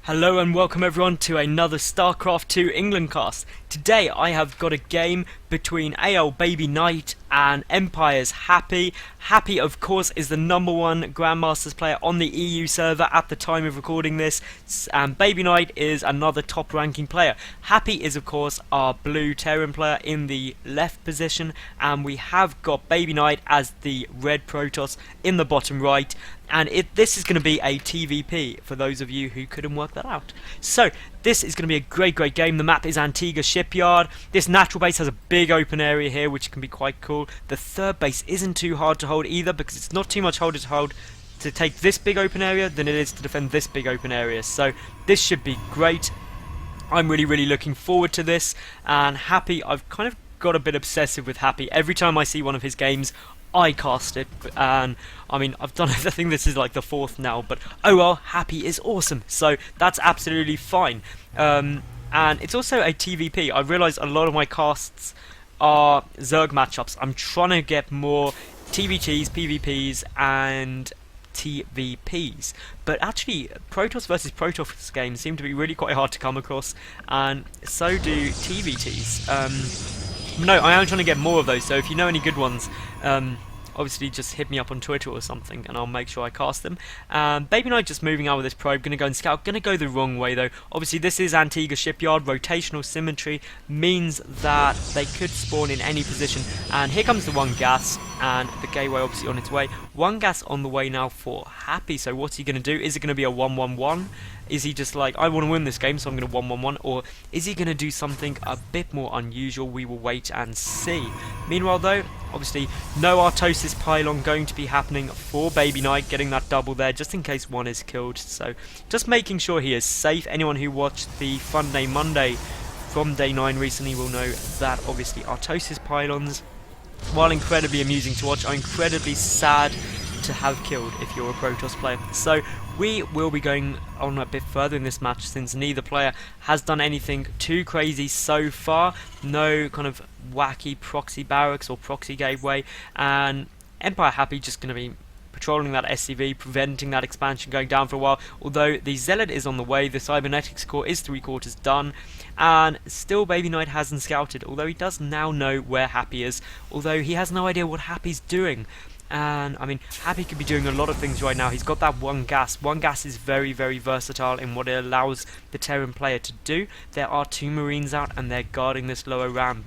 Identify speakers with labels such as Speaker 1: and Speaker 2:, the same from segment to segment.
Speaker 1: Hello and welcome everyone to another StarCraft 2 England cast. Today I have got a game between ALBabyKnight and Empire's Happy. Happy, of course, is the #1 Grandmasters player on the EU server at the time of recording this, and BabyKnight is another top ranking player. Happy is, of course, our blue Terran player in the left position, and we have got BabyKnight as the red Protoss in the bottom right. And this is going to be a TVP for those of you who couldn't work that out. So this is going to be a great game. The map is Antigua Shipyard. This natural base has a big open area here, which can be quite cool. The third base isn't too hard to hold either, because it's not too much harder to hold to take this big open area than it is to defend this big open area. So this should be great. I'm really looking forward to this. And Happy, I've kind of got a bit obsessive with Happy. Every time I see one of his games, I cast it, and I mean, I've done it. I think this is like the 4th now, but oh well, Happy is awesome, so that's absolutely fine. And it's also a TVP. I realised a lot of my casts are Zerg matchups. I'm trying to get more TVTs, PVPs, and TVPs, but actually Protoss versus Protoss games seem to be really quite hard to come across, and so do TVTs. No, I am trying to get more of those, so if you know any good ones, obviously just hit me up on Twitter or something and I'll make sure I cast them. BabyKnight just moving out with this probe, going to go and scout, going to go the wrong way though. Obviously this is Antigua Shipyard, rotational symmetry means that they could spawn in any position, and here comes the one gas, and the gateway obviously on its way. One gas on the way now for Happy, so what's he going to do? Is it going to be a 1-1-1? Is he just like, I want to win this game, so I'm going to 1-1-1? Or is he going to do something a bit more unusual? We will wait and see. Meanwhile, though, obviously, no Artosis pylon going to be happening for BabyKnight, getting that double there, just in case one is killed. So, just making sure he is safe. Anyone who watched the Fun Day Monday from Day 9 recently will know that, obviously, Artosis pylons, while incredibly amusing to watch, are incredibly sad to have killed if you're a Protoss player. So we will be going on a bit further in this match, since neither player has done anything too crazy so far. No kind of wacky proxy barracks or proxy gateway, and Empire Happy just going to be patrolling that SCV, preventing that expansion going down for a while. Although the Zealot is on the way, the Cybernetics core is 3/4 done, and still BabyKnight hasn't scouted, although he does now know where Happy is, although he has no idea what Happy's doing. And I mean, Happy could be doing a lot of things right now. He's got that one gas. One gas is very versatile in what it allows the Terran player to do. There are 2 Marines out, and they're guarding this lower ramp.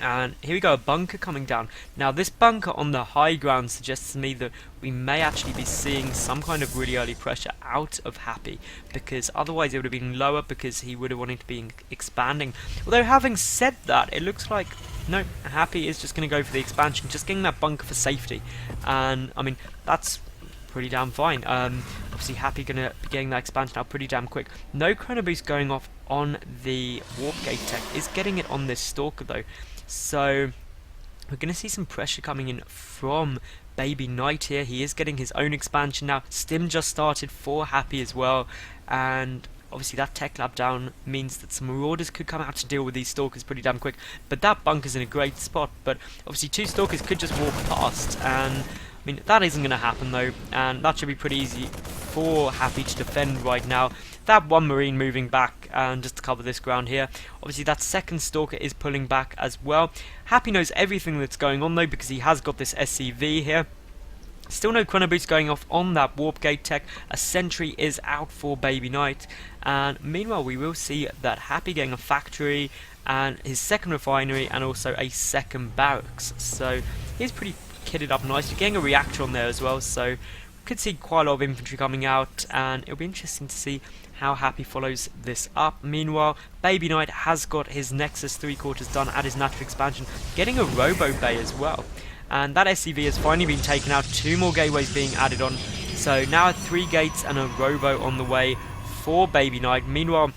Speaker 1: And here we go, a bunker coming down. Now this bunker on the high ground suggests to me that we may actually be seeing some kind of really early pressure out of Happy, because otherwise it would have been lower, because he would have wanted to be expanding. Although having said that, it looks like no, Happy is just going to go for the expansion, just getting that bunker for safety. And I mean, that's pretty damn fine. Obviously Happy going to be getting that expansion out pretty damn quick. No chrono boost going off on the warp gate tech, is getting it on this stalker though. So we're going to see some pressure coming in from BabyKnight here. He is getting his own expansion now. Stim just started for Happy as well, and obviously that tech lab down means that some marauders could come out to deal with these stalkers pretty damn quick. But that bunker's in a great spot, but obviously 2 stalkers could just walk past, and I mean, that isn't going to happen though, and that should be pretty easy for Happy to defend right now. That one Marine moving back, and just to cover this ground here. Obviously that second stalker is pulling back as well. Happy knows everything that's going on though, because he has got this SCV here. Still no chrono boost going off on that warp gate tech. A sentry is out for BabyKnight, and meanwhile we will see that Happy getting a factory and his second refinery, and also a second barracks. So he's pretty kitted up nicely, getting a reactor on there as well, so we could see quite a lot of infantry coming out, and it'll be interesting to see how Happy follows this up. Meanwhile, BabyKnight has got his Nexus 3/4 done at his natural expansion, getting a robo bay as well. And that SCV has finally been taken out, 2 more gateways being added on, so now 3 gates and a robo on the way for BabyKnight. Meanwhile,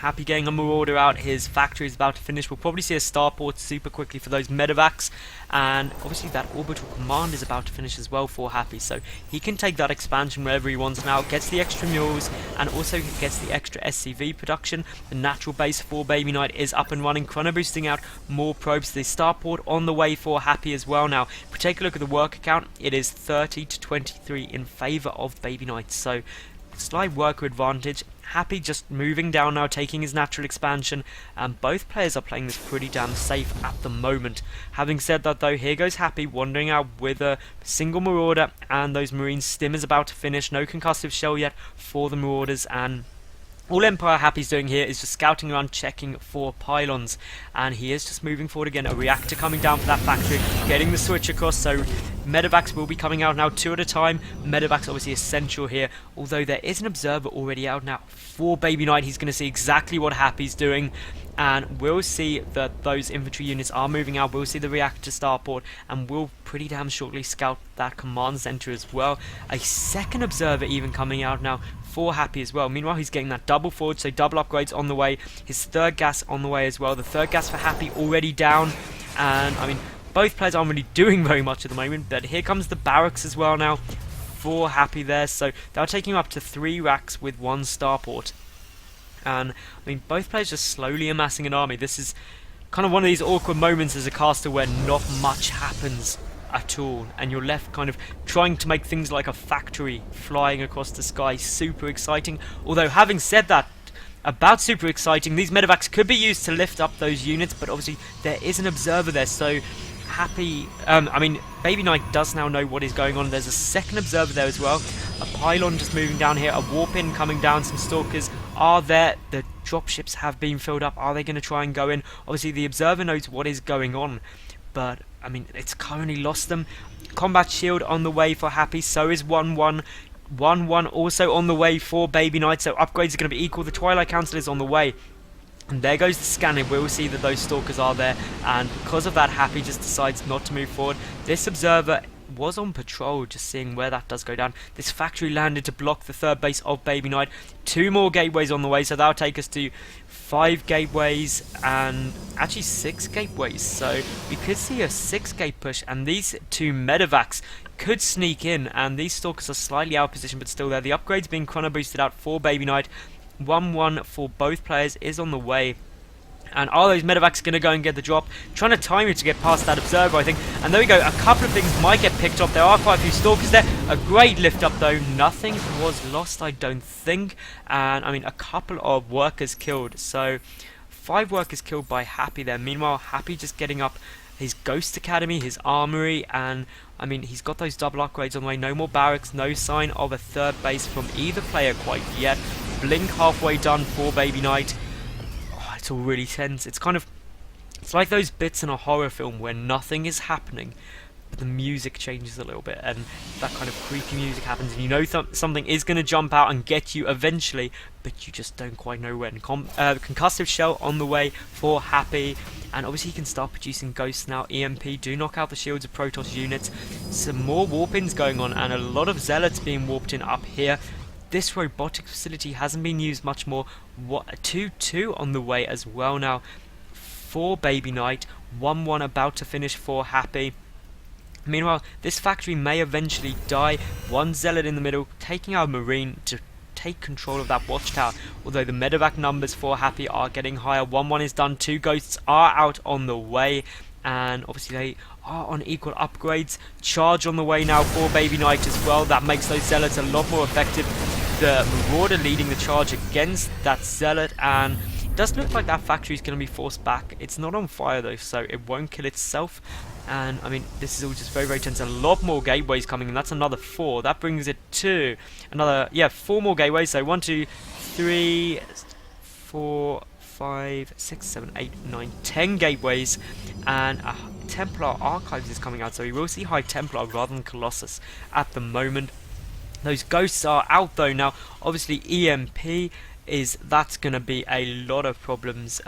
Speaker 1: Happy getting a marauder out, his factory is about to finish. We'll probably see a starport super quickly for those medevacs, and obviously that orbital command is about to finish as well for Happy, so he can take that expansion wherever he wants now, gets the extra mules, and also gets the extra SCV production. The natural base for BabyKnight is up and running, chrono boosting out more probes. The starport on the way for Happy as well now. If we take a look at the worker count, it is 30 to 23 in favour of BabyKnight, so slight worker advantage. Happy just moving down now, taking his natural expansion, and both players are playing this pretty damn safe at the moment. Having said that though, here goes Happy wandering out with a single Marauder, and those Marines stim is about to finish. No concussive shell yet for the Marauders, and all Empire Happy's doing here is just scouting around, checking for pylons, and he is just moving forward again. A reactor coming down for that factory, getting the switch across, so medevacs will be coming out now 2 at a time. Medevacs obviously essential here, although there is an observer already out now for ALBabyKnight. He's going to see exactly what Happy's doing, and we'll see that those infantry units are moving out. We'll see the reactor starport, and we'll pretty damn shortly scout that command center as well. A second observer even coming out now for Happy as well. Meanwhile, he's getting that double forward, so double upgrades on the way. His third gas on the way as well. The third gas for Happy already down, and I mean, both players aren't really doing very much at the moment, but here comes the barracks as well now for Happy there, so they're taking him up to 3 racks with 1 starport. And I mean, both players just slowly amassing an army. This is kind of one of these awkward moments as a caster where not much happens at all, and you're left kind of trying to make things like a factory flying across the sky super exciting. Although, having said that, about super exciting, these medevacs could be used to lift up those units, but obviously there is an observer there, so Happy, ALBabyKnight does now know what is going on. There's a second observer there as well. A pylon just moving down here, a warp in coming down, some stalkers are there. The dropships have been filled up. Are they going to try and go in? Obviously the observer knows what is going on, but I mean, it's currently lost them. Combat shield on the way for Happy, so is 1-1. 1-1 also on the way for ALBabyKnight, so upgrades are going to be equal. The Twilight Council is on the way. And there goes the scanning. We'll see that those stalkers are there, and because of that, Happy just decides not to move forward. This observer was on patrol, just seeing where that does go down. This factory landed to block the third base of ALBabyKnight. 2 more gateways on the way, so that'll take us to 5 gateways and actually 6 gateways. So we could see a 6-gate push, and these 2 medevacs could sneak in, and these stalkers are slightly out of position but still there. The upgrades being chrono boosted out for ALBabyKnight. 1-1 for both players is on the way. And are those medevacs going to go and get the drop? Trying to time it to get past that observer, I think. And there we go. A couple of things might get picked up. There are quite a few stalkers there. A great lift up though. Nothing was lost, I don't think. And I mean, a couple of workers killed. So 5 workers killed by Happy there. Meanwhile, Happy just getting up his Ghost Academy, his armory, and I mean, he's got those double upgrades on the way. No more barracks, no sign of a third base from either player quite yet. Blink halfway done for ALBabyKnight. Oh, it's all really tense. It's like those bits in a horror film where nothing is happening, but the music changes a little bit, and that kind of creepy music happens, and you know something is going to jump out and get you eventually, but you just don't quite know when. Concussive shell on the way for Happy, and obviously he can start producing ghosts now. EMP do knock out the shields of Protoss units. Some more warp-ins going on, and a lot of zealots being warped in up here. This robotics facility hasn't been used much more. 2-2 on the way as well now for ALBabyKnight. 1-1 about to finish for Happy. Meanwhile, this factory may eventually die. 1 zealot in the middle, taking our marine to take control of that watchtower. Although the medevac numbers for Happy are getting higher. 1-1 is done. 2 ghosts are out on the way, and obviously they are on equal upgrades. Charge on the way now for ALBabyKnight as well. That makes those zealots a lot more effective. The Marauder leading the charge against that zealot, and it does look like that factory is going to be forced back. It's not on fire though, so it won't kill itself. And I mean, this is all just very, very tense. A lot more gateways coming, and that's another 4. That brings it to another, 4 more gateways. So 1, 2, 3, 4, 5, 6, 7, 8, 9, 10 gateways, and a Templar Archives is coming out. So we will see High Templar rather than Colossus at the moment. Those ghosts are out though now. Obviously EMP that's going to be a lot of problems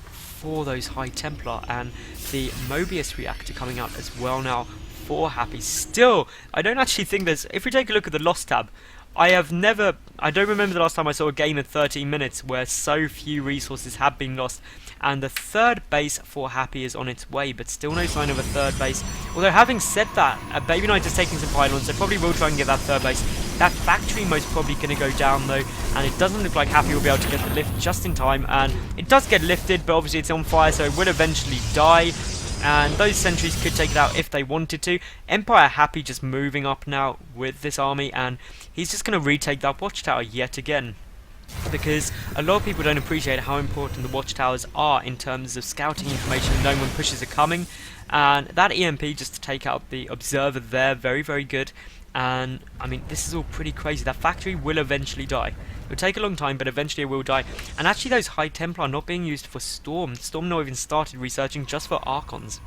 Speaker 1: for those High Templar, and the Mobius reactor coming out as well now for Happy. Still, I don't actually think there's, if we take a look at the loss tab, I don't remember the last time I saw a game in 13 minutes where so few resources have been lost. And the third base for Happy is on its way, but still no sign of a third base. Although, having said that, ALBabyKnight is taking some pylons, so probably will try and get that third base. That factory most probably going to go down though, and it doesn't look like Happy will be able to get the lift just in time. And it does get lifted, but obviously it's on fire, so it will eventually die. and those sentries could take it out if they wanted to. Empire happy just moving up now with this army, and he's just going to retake that watchtower yet again, because a lot of people don't appreciate how important the watchtowers are in terms of scouting information and knowing when pushes are coming. And that EMP just to take out the observer there, very, very good. And I mean, this is all pretty crazy. That factory will eventually die. It will take a long time, but eventually it will die. And actually those High Templar are not being used for Storm. Storm not even started researching, just for Archons.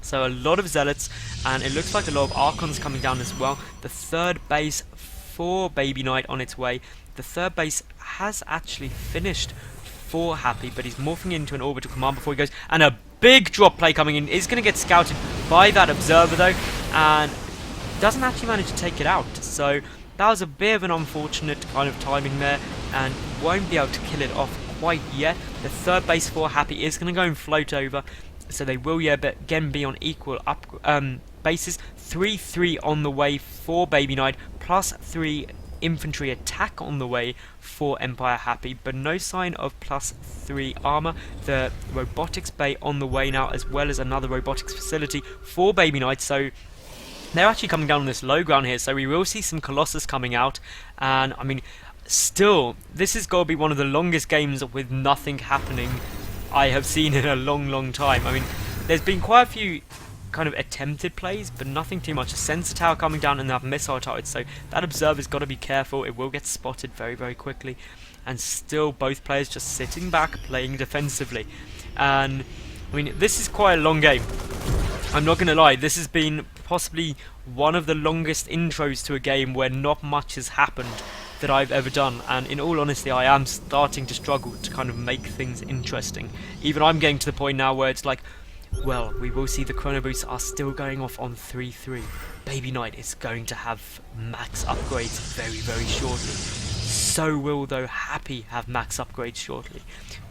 Speaker 1: So a lot of Zealots, and it looks like a lot of Archons coming down as well. The third base for ALBabyKnight on its way. The third base has actually finished for Happy, but he's morphing into an orbital command before he goes. And a big drop play coming in is going to get scouted by that observer though, and doesn't actually manage to take it out. So that was a bit of an unfortunate kind of timing there, and won't be able to kill it off quite yet. The third base for Happy is going to go and float over, so they will but again be on equal bases. 3-3 on the way for ALBabyKnight, plus 3 infantry attack on the way for Empire Happy, but no sign of plus 3 armor. The robotics bay on the way now, as well as another robotics facility for ALBabyKnight. So they're actually coming down on this low ground here, so we will see some Colossus coming out. And I mean, still, this has got to be one of the longest games with nothing happening I have seen in a long time. I mean, there's been quite a few kind of attempted plays, but nothing too much. A sensor tower coming down and they have missile turrets, so that observer's got to be careful. It will get spotted very quickly, and still both players just sitting back playing defensively. And I mean, this is quite a long game, I'm not gonna lie. This has been possibly one of the longest intros to a game where not much has happened that I've ever done, and in all honesty I am starting to struggle to kind of make things interesting. Even I'm getting to the point now where it's like, well, we will see the chrono boosts are still going off on 3-3. ALBabyKnight is going to have max upgrades very shortly. So will, though, Happy have max upgrades shortly.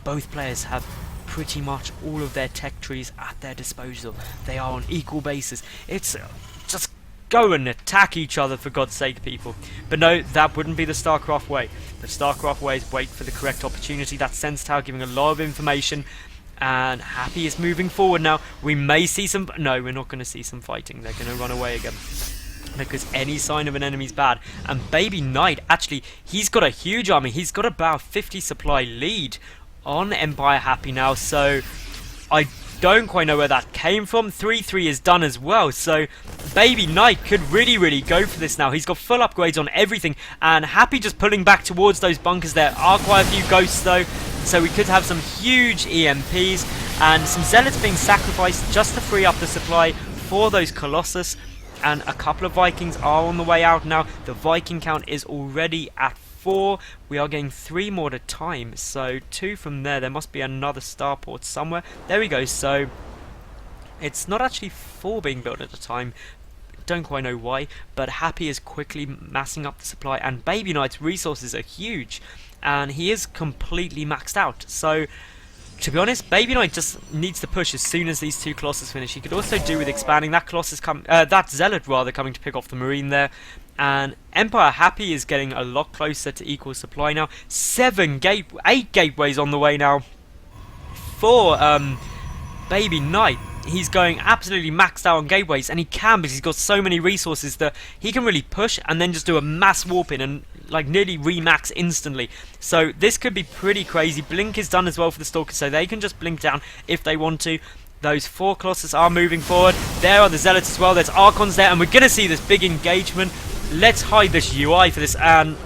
Speaker 1: Both players have pretty much all of their tech trees at their disposal. They are on equal basis. It's just go and attack each other, for God's sake, people. But no, that wouldn't be the StarCraft way. The StarCraft way is wait for the correct opportunity. That Sense Tower giving a lot of information. And Happy is moving forward now. We may see some... No, we're not going to see some fighting. They're going to run away again, because any sign of an enemy's bad. And ALBabyKnight, actually, he's got a huge army. He's got about 50 supply lead on Empire Happy now. So I don't quite know where that came from. 3-3 is done as well. So ALBabyKnight could really go for this now. He's got full upgrades on everything. And Happy just pulling back towards those bunkers. There are quite a few ghosts though, so we could have some huge EMPs and some Zealots being sacrificed just to free up the supply for those Colossus. And a couple of Vikings are on the way out now. The Viking count is already at 4. We are getting 3 more at a time, so 2 from there. There must be another starport somewhere. There we go. So it's not actually 4 being built at a time. Don't quite know why, but Happy is quickly massing up the supply, and ALBabyKnight's resources are huge, and he is completely maxed out. So to be honest, ALBabyKnight just needs to push as soon as these 2 Colossus finish. He could also do with expanding that Colossus, that Zealot rather, coming to pick off the Marine there. And Empire Happy is getting a lot closer to equal supply now. 8 gateways on the way now for ALBabyKnight. He's going absolutely maxed out on gateways, and he can, because he's got so many resources that he can really push and then just do a mass warp in and like nearly remax instantly. So this could be pretty crazy. Blink is done as well for the Stalkers, so they can just blink down if they want to. Those 4 Colossus are moving forward. There are the Zealots as well. There's Archons there, and we're going to see this big engagement. Let's hide this UI for this. And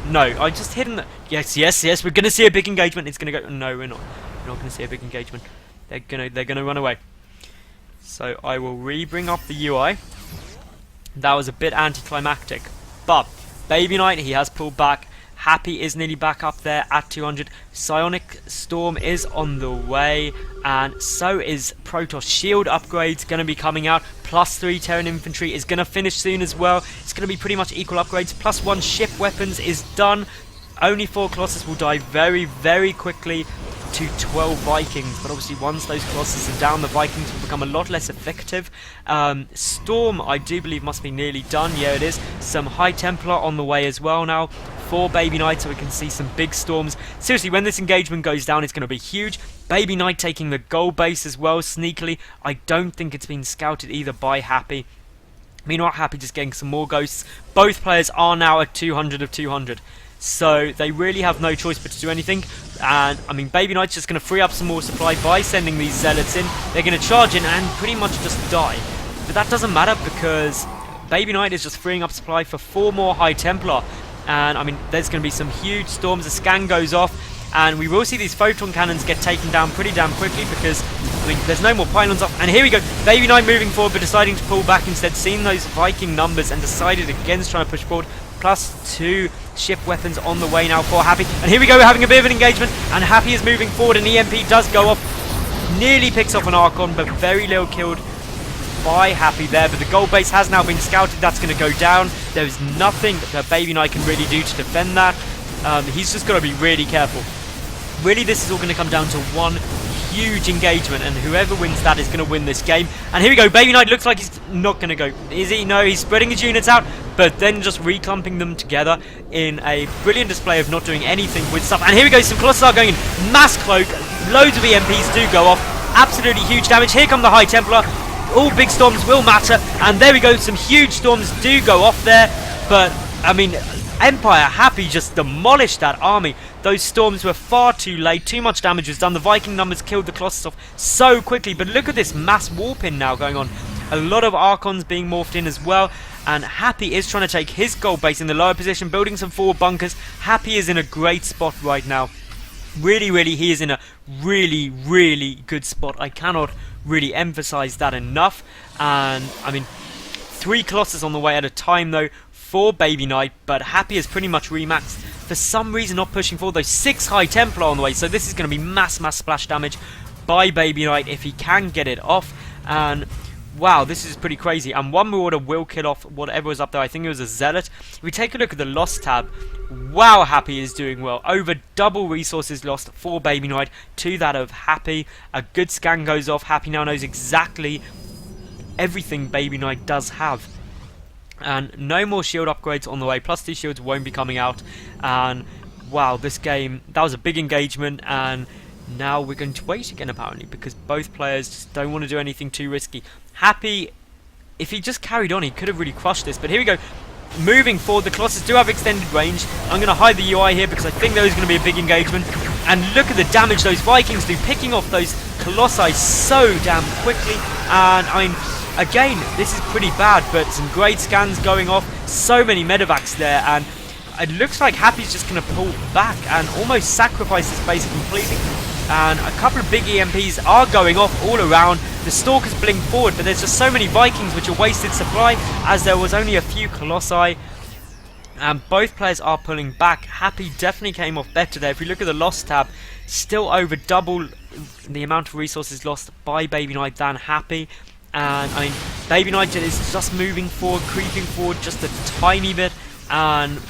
Speaker 1: no, I just hidden. Yes. We're going to see a big engagement. It's going to go. No, we're not. We're not going to see a big engagement. They're gonna run away. So I will re-bring up the UI. That was a bit anticlimactic, but ALBabyKnight, he has pulled back. Happy is nearly back up there at 200. Psionic Storm is on the way, and so is Protoss Shield upgrades going to be coming out. +3 Terran Infantry is going to finish soon as well. It's going to be pretty much equal upgrades. +1 ship weapons is done. Only 4 Colossus will die very quickly to 12 Vikings, but obviously once those Colossus are down, the Vikings will become a lot less effective. Storm, I do believe, must be nearly done. Yeah, it is. Some High Templar on the way as well now for ALBabyKnight, so we can see some big storms. Seriously, when this engagement goes down, it's going to be huge. ALBabyKnight taking the gold base as well, sneakily. I don't think it's been scouted either by Happy. Meanwhile, Happy just getting some more ghosts. Both players are now at 200 of 200. So they really have no choice but to do anything. And I mean, ALBabyKnight's just going to free up some more supply by sending these zealots in. They're going to charge in and pretty much just die. But that doesn't matter because ALBabyKnight is just freeing up supply for 4 more High Templar. And I mean, there's going to be some huge storms. The scan goes off. And we will see these photon cannons get taken down pretty damn quickly because, I mean, there's no more pylons up. And here we go. ALBabyKnight moving forward but deciding to pull back instead. Seeing those Viking numbers and decided against trying to push forward. +2 ship weapons on the way now for Happy. And here we go, we're having a bit of an engagement. And Happy is moving forward. An EMP does go off. Nearly picks off an Archon, but very little killed by Happy there. But the gold base has now been scouted. That's going to go down. There is nothing that ALBabyKnight can really do to defend that. He's just got to be really careful. Really, this is all going to come down to one huge engagement, and whoever wins that is going to win this game. And here we go, ALBabyKnight looks like he's not going to go. Is he? No, he's spreading his units out, but then just reclumping them together in a brilliant display of not doing anything with stuff. And here we go, some Colossus are going in. Mass cloak, loads of EMPs do go off. Absolutely huge damage. Here come the High Templar. All big storms will matter, and there we go, some huge storms do go off there. But, I mean, Empire Happy just demolished that army. Those storms were far too late. Too much damage was done. The Viking numbers killed the Colossus off so quickly. But look at this mass warp-in now going on. A lot of Archons being morphed in as well. And Happy is trying to take his gold base in the lower position, building some forward bunkers. Happy is in a great spot right now. Really, he is in a really good spot. I cannot really emphasize that enough. And, I mean, 3 Colossus on the way at a time, though, for ALBabyKnight, but Happy is pretty much remaxed. For some reason not pushing forward. Those 6 High Templar on the way, so this is going to be mass splash damage by ALBabyKnight if he can get it off. And wow, this is pretty crazy. And one Marauder will kill off whatever was up there. I think it was a Zealot. If we take a look at the loss tab, wow, Happy is doing well. Over double resources lost for ALBabyKnight to that of Happy. A good scan goes off. Happy now knows exactly everything ALBabyKnight does have. And no more shield upgrades on the way. +2 shields won't be coming out. And wow, this game, that was a big engagement. And now we're going to wait again apparently, because both players just don't want to do anything too risky. Happy, if he just carried on, he could have really crushed this. But here we go. Moving forward, the Colossus do have extended range. I'm going to hide the UI here because I think there is going to be a big engagement. And look at the damage those Vikings do, picking off those Colossi so damn quickly. And I mean, again, this is pretty bad, but some great scans going off. So many medevacs there, and it looks like Happy's just going to pull back and almost sacrifice this base completely. And a couple of big EMPs are going off all around. The Stalkers blink forward, but there's just so many Vikings which are wasted supply, as there was only a few Colossi. And both players are pulling back. Happy definitely came off better there. If we look at the loss tab, still over double the amount of resources lost by ALBabyKnight than Happy. And I mean, ALBabyKnight is just moving forward, creeping forward just a tiny bit. And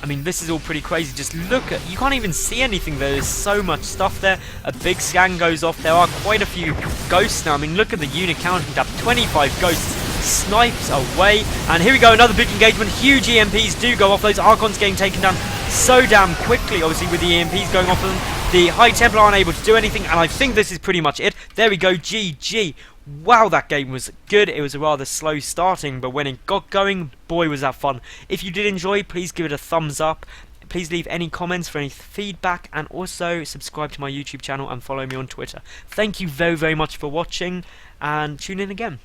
Speaker 1: I mean, this is all pretty crazy. Just look at, you can't even see anything. There's so much stuff there. A big scan goes off. There are quite a few ghosts now. I mean, look at the unit counting tab. 25 ghosts. Snipes away. And here we go, another big engagement. Huge EMPs do go off. Those Archons getting taken down so damn quickly, obviously, with the EMPs going off of them. The High Templar aren't able to do anything, and I think this is pretty much it. There we go, GG. Wow, that game was good. It was a rather slow starting, but when it got going, boy, was that fun. If you did enjoy, please give it a thumbs up. Please leave any comments for any feedback, and also subscribe to my YouTube channel and follow me on Twitter. Thank you very much for watching, and tune in again.